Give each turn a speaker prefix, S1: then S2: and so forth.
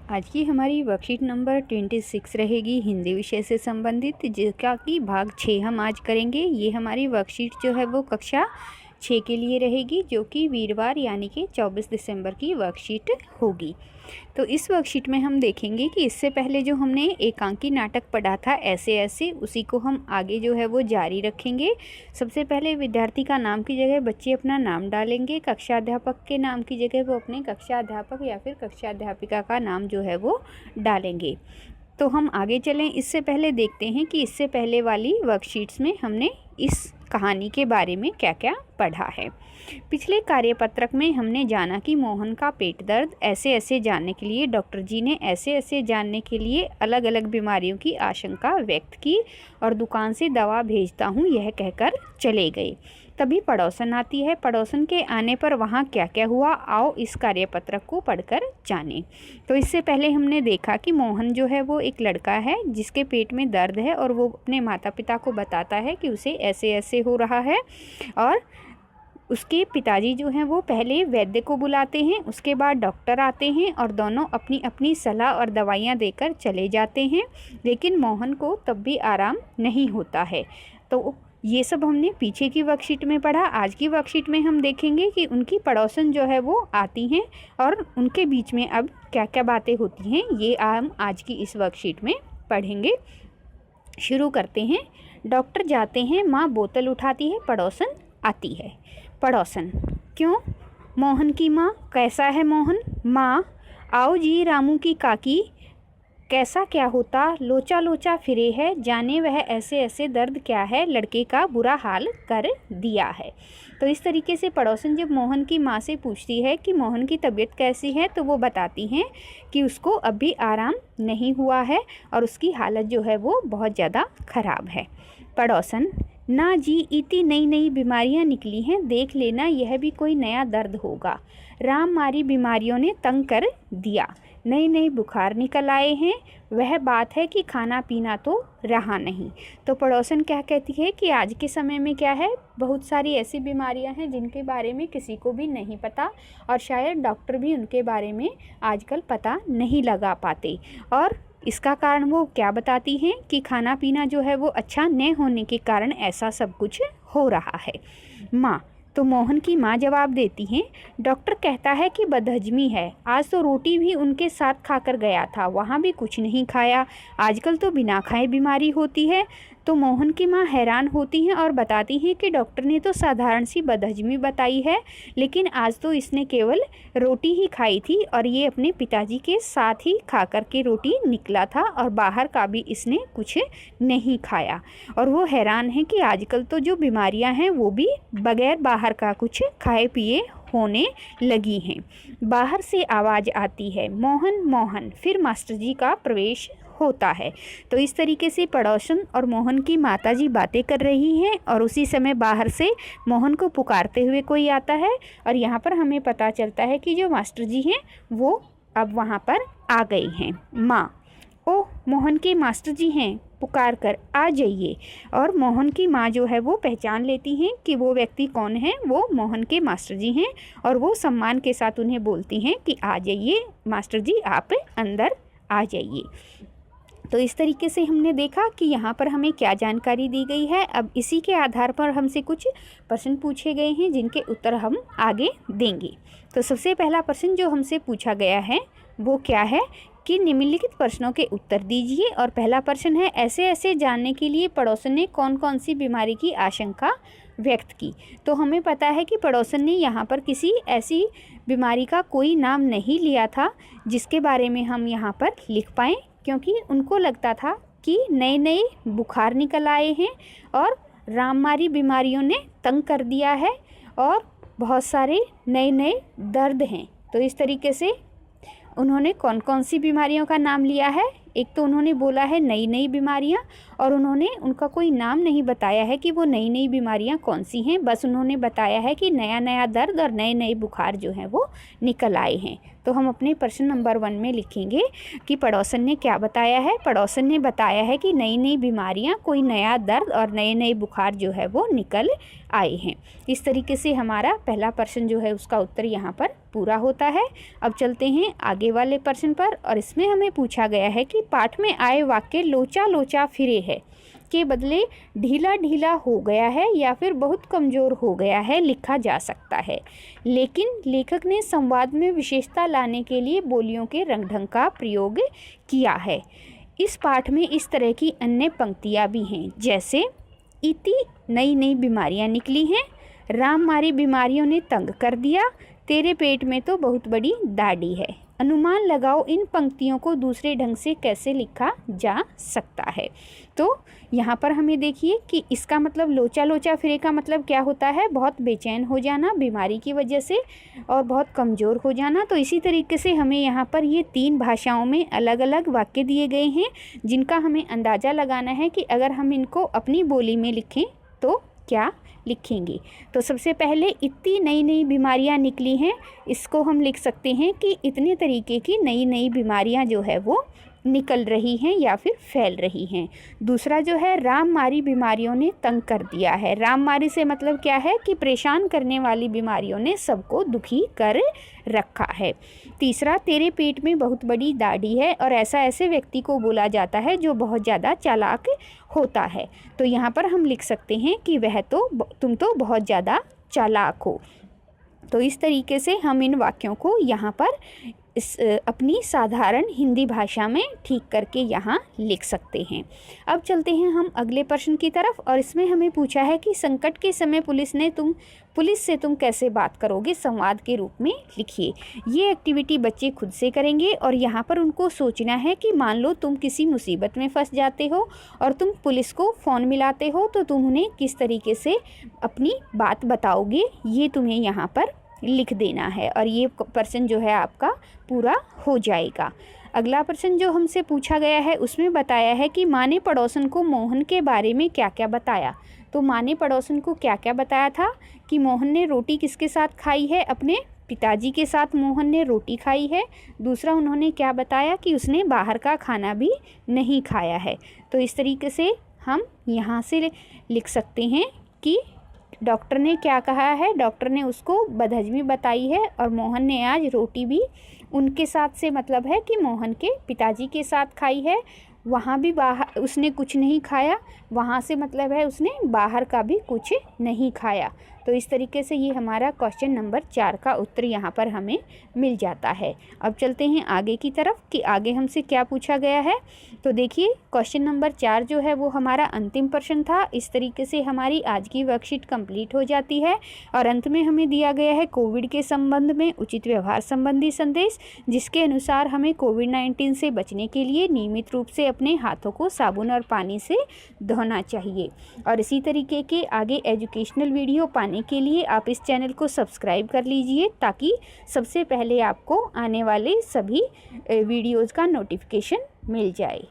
S1: आज की हमारी वर्कशीट नंबर 26 रहेगी हिंदी विषय से संबंधित, जिसका कि भाग 6 हम आज करेंगे। ये हमारी वर्कशीट जो है वो कक्षा 6 के लिए रहेगी, जो कि वीरवार यानी कि 24 दिसंबर की वर्कशीट होगी। तो इस वर्कशीट में हम देखेंगे कि इससे पहले जो हमने एकांकी नाटक पढ़ा था ऐसे ऐसे, उसी को हम आगे जो है वो जारी रखेंगे। सबसे पहले विद्यार्थी का नाम की जगह बच्चे अपना नाम डालेंगे, कक्षा अध्यापक के नाम की जगह वो अपने कक्षा अध्यापक या फिर कक्षा अध्यापिका का नाम जो है वो डालेंगे। तो हम आगे चलें, इससे पहले देखते हैं कि इससे पहले वाली वर्कशीट्स में हमने इस कहानी के बारे में क्या क्या पढ़ा है। पिछले कार्यपत्रक में हमने जाना कि मोहन का पेट दर्द ऐसे ऐसे जानने के लिए डॉक्टर जी ने ऐसे ऐसे जानने के लिए अलग अलग बीमारियों की आशंका व्यक्त की और दुकान से दवा भेजता हूँ यह कहकर चले गए। तभी पड़ोसन आती है। पड़ोसन के आने पर वहाँ क्या क्या हुआ, आओ इस कार्यपत्रक को पढ़कर जानें। तो इससे पहले हमने देखा कि मोहन जो है वो एक लड़का है जिसके पेट में दर्द है और वो अपने माता पिता को बताता है कि उसे ऐसे ऐसे हो रहा है। और उसके पिताजी जो हैं वो पहले वैद्य को बुलाते हैं, उसके बाद डॉक्टर आते हैं और दोनों अपनी अपनी सलाह और दवाइयाँ देकर चले जाते हैं, लेकिन मोहन को तब भी आराम नहीं होता है। तो ये सब हमने पीछे की वर्कशीट में पढ़ा। आज की वर्कशीट में हम देखेंगे कि उनकी पड़ोसन जो है वो आती हैं और उनके बीच में अब क्या क्या बातें होती हैं, ये हम आज की इस वर्कशीट में पढ़ेंगे। शुरू करते हैं। डॉक्टर जाते हैं, माँ बोतल उठाती है, पड़ोसन आती है। पड़ोसन, क्यों? मोहन की माँ, कैसा है मोहन? माँ, आओ जी रामू की काकी, कैसा क्या होता, लोचा लोचा फिरे है, जाने वह ऐसे ऐसे दर्द क्या है, लड़के का बुरा हाल कर दिया है। तो इस तरीके से पड़ोसन जब मोहन की माँ से पूछती है कि मोहन की तबीयत कैसी है, तो वो बताती हैं कि उसको अभी आराम नहीं हुआ है और उसकी हालत जो है वो बहुत ज़्यादा ख़राब है। पड़ोसन, ना जी, इतनी नई नई बीमारियां निकली हैं, देख लेना यह भी कोई नया दर्द होगा। राम मारी बीमारियों ने तंग कर दिया, नए नए बुखार निकल आए हैं, वह बात है कि खाना पीना तो रहा नहीं। तो पड़ोसन क्या कहती है कि आज के समय में क्या है, बहुत सारी ऐसी बीमारियां हैं जिनके बारे में किसी को भी नहीं पता और शायद डॉक्टर भी उनके बारे में आजकल पता नहीं लगा पाते। और इसका कारण वो क्या बताती हैं कि खाना पीना जो है वो अच्छा न होने के कारण ऐसा सब कुछ हो रहा है। माँ, तो मोहन की माँ जवाब देती हैं, डॉक्टर कहता है कि बदहजमी है, आज तो रोटी भी उनके साथ खाकर गया था, वहाँ भी कुछ नहीं खाया, आजकल तो बिना खाए बीमारी होती है। तो मोहन की माँ हैरान होती हैं और बताती हैं कि डॉक्टर ने तो साधारण सी बदहजमी बताई है, लेकिन आज तो इसने केवल रोटी ही खाई थी और ये अपने पिताजी के साथ ही खा कर के रोटी निकला था और बाहर का भी इसने कुछ नहीं खाया। और वो हैरान है कि आजकल तो जो बीमारियां हैं वो भी बगैर बाहर का कुछ खाए पिए होने लगी हैं। बाहर से आवाज़ आती है, मोहन मोहन, फिर मास्टर जी का प्रवेश होता है। तो इस तरीके से पड़ोसन और मोहन की माताजी बातें कर रही हैं और उसी समय बाहर से मोहन को पुकारते हुए कोई आता है और यहाँ पर हमें पता चलता है कि जो मास्टर जी हैं वो अब वहाँ पर आ गई हैं। माँ, ओह मोहन के मास्टर जी हैं, पुकार कर आ जाइए। और मोहन की माँ जो है वो पहचान लेती हैं कि वो व्यक्ति कौन है, वो मोहन के मास्टर जी हैं और वो सम्मान के साथ उन्हें बोलती हैं कि आ जाइए मास्टर जी, आप अंदर आ जाइए। तो इस तरीके से हमने देखा कि यहाँ पर हमें क्या जानकारी दी गई है। अब इसी के आधार पर हमसे कुछ प्रश्न पूछे गए हैं जिनके उत्तर हम आगे देंगे। तो सबसे पहला प्रश्न जो हमसे पूछा गया है वो क्या है कि निम्नलिखित प्रश्नों के उत्तर दीजिए। और पहला प्रश्न है, ऐसे ऐसे जानने के लिए पड़ोसन ने कौन कौन सी बीमारी की आशंका व्यक्त की। तो हमें पता है कि पड़ोसन ने यहाँ पर किसी ऐसी बीमारी का कोई नाम नहीं लिया था जिसके बारे में हम यहाँ पर लिख पाएँ, क्योंकि उनको लगता था कि नए नए बुखार निकल आए हैं और राममारी बीमारियों ने तंग कर दिया है और बहुत सारे नए नए दर्द हैं। तो इस तरीके से उन्होंने कौन कौन सी बीमारियों का नाम लिया है। एक तो उन्होंने बोला है नई नई बीमारियां और उन्होंने उनका कोई नाम नहीं बताया है कि वो नई नई बीमारियां कौन सी हैं, बस उन्होंने बताया है कि नया नया दर्द और नए नए बुखार जो हैं वो निकल आए हैं। तो हम अपने प्रश्न नंबर 1 में लिखेंगे कि पड़ोसन ने क्या बताया है। पड़ोसन ने बताया है कि नई नई बीमारियां, कोई नया दर्द और नए नए बुखार जो है वो निकल आए हैं। इस तरीके से हमारा पहला प्रश्न जो है उसका उत्तर यहाँ पर पूरा होता है। अब चलते हैं आगे वाले प्रश्न पर, और इसमें हमें पूछा गया है कि पाठ में आए वाक्य लोचा लोचा फिरे है के बदले ढीला ढीला हो गया है या फिर बहुत कमज़ोर हो गया है लिखा जा सकता है, लेकिन लेखक ने संवाद में विशेषता लाने के लिए बोलियों के रंग ढंग का प्रयोग किया है। इस पाठ में इस तरह की अन्य पंक्तियाँ भी हैं, जैसे इति नई नई बीमारियाँ निकली हैं, राम मारी बीमारियों ने तंग कर दिया, तेरे पेट में तो बहुत बड़ी दाढ़ी है। अनुमान लगाओ इन पंक्तियों को दूसरे ढंग से कैसे लिखा जा सकता है। तो यहाँ पर हमें देखिए कि इसका मतलब लोचा लोचा फिरे का मतलब क्या होता है, बहुत बेचैन हो जाना बीमारी की वजह से और बहुत कमज़ोर हो जाना। तो इसी तरीके से हमें यहाँ पर ये 3 भाषाओं में अलग अलग वाक्य दिए गए हैं, जिनका हमें अंदाज़ा लगाना है कि अगर हम इनको अपनी बोली में लिखें तो क्या लिखेंगे। तो सबसे पहले इतनी नई नई बीमारियां निकली हैं, इसको हम लिख सकते हैं कि इतने तरीके की नई नई बीमारियां जो है वो निकल रही हैं या फिर फैल रही हैं। दूसरा जो है राम मारी बीमारियों ने तंग कर दिया है। राम मारी से मतलब क्या है कि परेशान करने वाली बीमारियों ने सबको दुखी कर रखा है। तीसरा तेरे पेट में बहुत बड़ी दाढ़ी है, और ऐसा ऐसे व्यक्ति को बोला जाता है जो बहुत ज़्यादा चालाक होता है। तो यहाँ पर हम लिख सकते हैं कि तुम तो बहुत ज़्यादा चालाक हो। तो इस तरीके से हम इन वाक्यों को यहाँ पर अपनी साधारण हिंदी भाषा में ठीक करके यहाँ लिख सकते हैं। अब चलते हैं हम अगले प्रश्न की तरफ, और इसमें हमें पूछा है कि संकट के समय पुलिस से तुम कैसे बात करोगे, संवाद के रूप में लिखिए। ये एक्टिविटी बच्चे खुद से करेंगे, और यहाँ पर उनको सोचना है कि मान लो तुम किसी मुसीबत में फंस जाते हो और तुम पुलिस को फ़ोन मिलाते हो, तो तुम उन्हें किस तरीके से अपनी बात बताओगे, ये तुम्हें यहाँ पर लिख देना है, और ये प्रश्न जो है आपका पूरा हो जाएगा। अगला प्रश्न जो हमसे पूछा गया है उसमें बताया है कि माँ ने पड़ोसन को मोहन के बारे में क्या क्या बताया। तो माँ ने पड़ोसन को क्या क्या बताया था कि मोहन ने रोटी किसके साथ खाई है, अपने पिताजी के साथ मोहन ने रोटी खाई है। दूसरा उन्होंने क्या बताया कि उसने बाहर का खाना भी नहीं खाया है। तो इस तरीके से हम यहाँ से लिख सकते हैं कि डॉक्टर ने क्या कहा है, डॉक्टर ने उसको बदहजमी बताई है, और मोहन ने आज रोटी भी उनके साथ से मतलब है कि मोहन के पिताजी के साथ खाई है। वहाँ भी बाहर उसने कुछ नहीं खाया, वहाँ से मतलब है उसने बाहर का भी कुछ नहीं खाया। तो इस तरीके से ये हमारा क्वेश्चन नंबर 4 का उत्तर यहाँ पर हमें मिल जाता है। अब चलते हैं आगे की तरफ कि आगे हमसे क्या पूछा गया है। तो देखिए क्वेश्चन नंबर 4 जो है वो हमारा अंतिम प्रश्न था। इस तरीके से हमारी आज की वर्कशीट कंप्लीट हो जाती है, और अंत में हमें दिया गया है कोविड के संबंध में उचित व्यवहार संबंधी संदेश, जिसके अनुसार हमें कोविड-19 से बचने के लिए नियमित रूप से अपने हाथों को साबुन और पानी से धोना चाहिए। और इसी तरीके के आगे एजुकेशनल वीडियो पाने के लिए आप इस चैनल को सब्सक्राइब कर लीजिए, ताकि सबसे पहले आपको आने वाले सभी वीडियोज़ का नोटिफिकेशन मिल जाए।